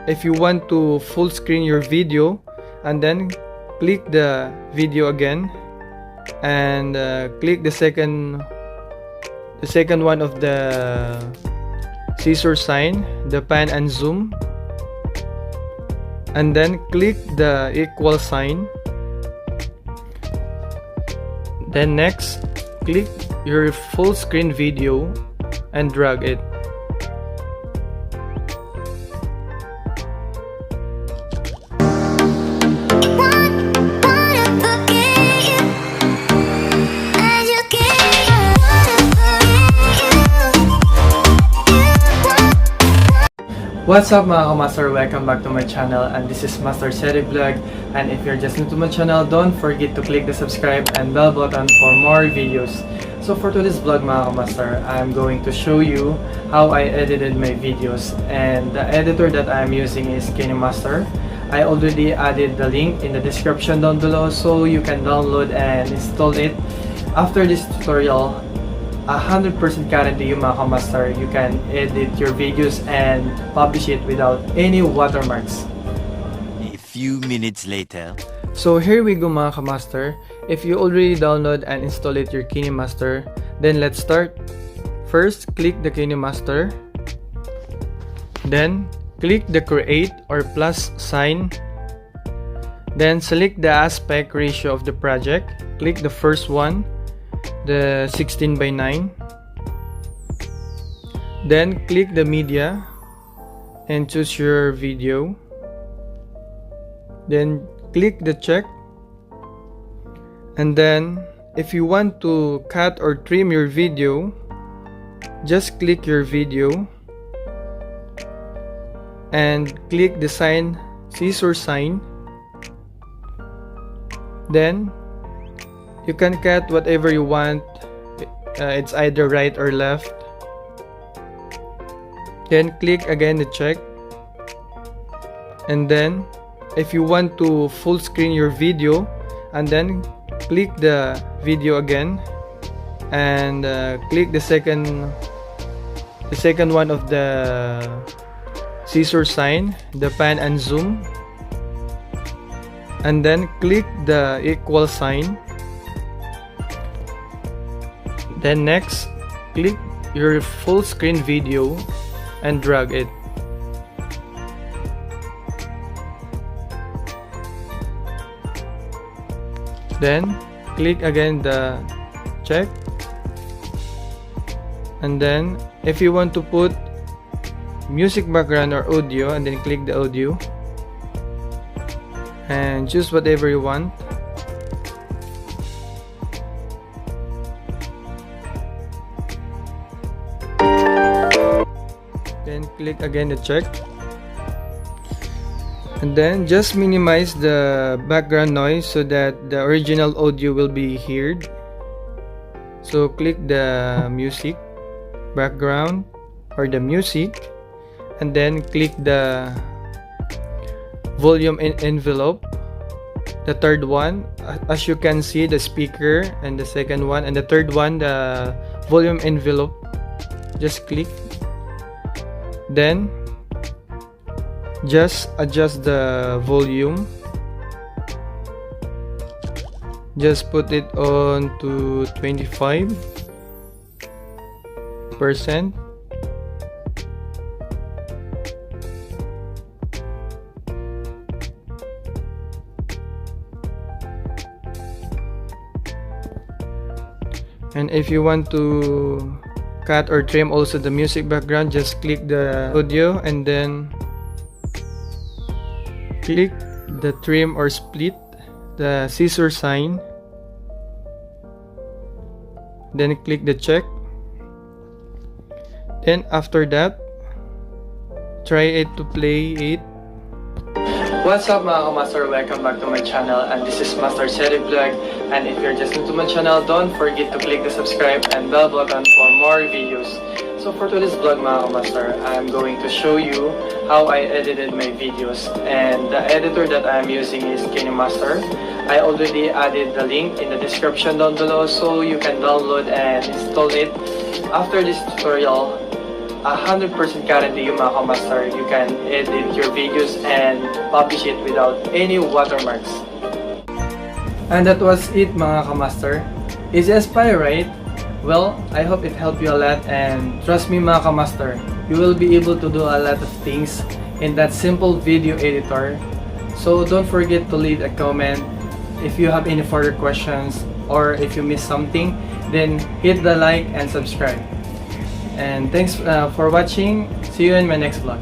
if you want to full screen your video, and then click the video again, and click the second one of the scissor sign, the pan and zoom, and then click the equal sign. Then next, click your full screen video and drag it. What's up mga kamaster, welcome back to my channel, and this is Master Seri Vlog. And if you're just new to my channel, don't forget to click the subscribe and bell button for more videos. So for today's vlog mga kamaster, I'm going to show you how I edited my videos, and the editor that I'm using is Kinemaster. I already added the link in the description down below so you can download and install it. After this tutorial, 100% guarantee you mga kamaster, you can edit your videos and publish it without any watermarks. A few minutes later. So here we go mga kamaster. If you already download and install it your Kinemaster, then let's start. First, click the Kinemaster. Then click the create or plus sign. Then select the aspect ratio of the project. Click the first one, the 16:9. Then click the media and choose your video. Then click the check, and then if you want to cut or trim your video, just click your video and click the scissor sign. Then you can cut whatever you want, it's either right or left. Then click again the check, and then if you want to full screen your video, and then click the video again, and click the second one of the scissor sign, the pan and zoom, and then click the equal sign. Then next, click your full screen video and drag it. Then click again the check, and then if you want to put music background or audio, and then click the audio and choose whatever you want. Then click again the check, and then just minimize the background noise so that the original audio will be heard. So click the music background or the music, and then click the volume envelope, the third one. As you can see, the speaker, and the second one, and the third one, the volume envelope. Just click. Then just adjust the volume. Just put it on to 25%. And if you want to cut or trim also the music background, just click the audio and then click the trim or split, the scissor sign. Then click the check. Then after that, try it to play it. What's up mga kamaster, welcome back to my channel, and this is Master Seri Vlog. And if you're just new to my channel, don't forget to click the subscribe and bell button for more videos. So for today's vlog mga kamaster, I'm going to show you how I edited my videos, and the editor that I'm using is Kinemaster. I already added the link in the description down below so you can download and install it. After this tutorial, 100% guarantee you mga kamaster, you can edit your videos and publish it without any watermarks. And that was it mga kamaster. Easy as pie, right? Well, I hope it helped you a lot, and trust me mga kamaster, you will be able to do a lot of things in that simple video editor. So don't forget to leave a comment if you have any further questions, or if you missed something, then hit the like and subscribe. And thanks for watching. See you in my next vlog.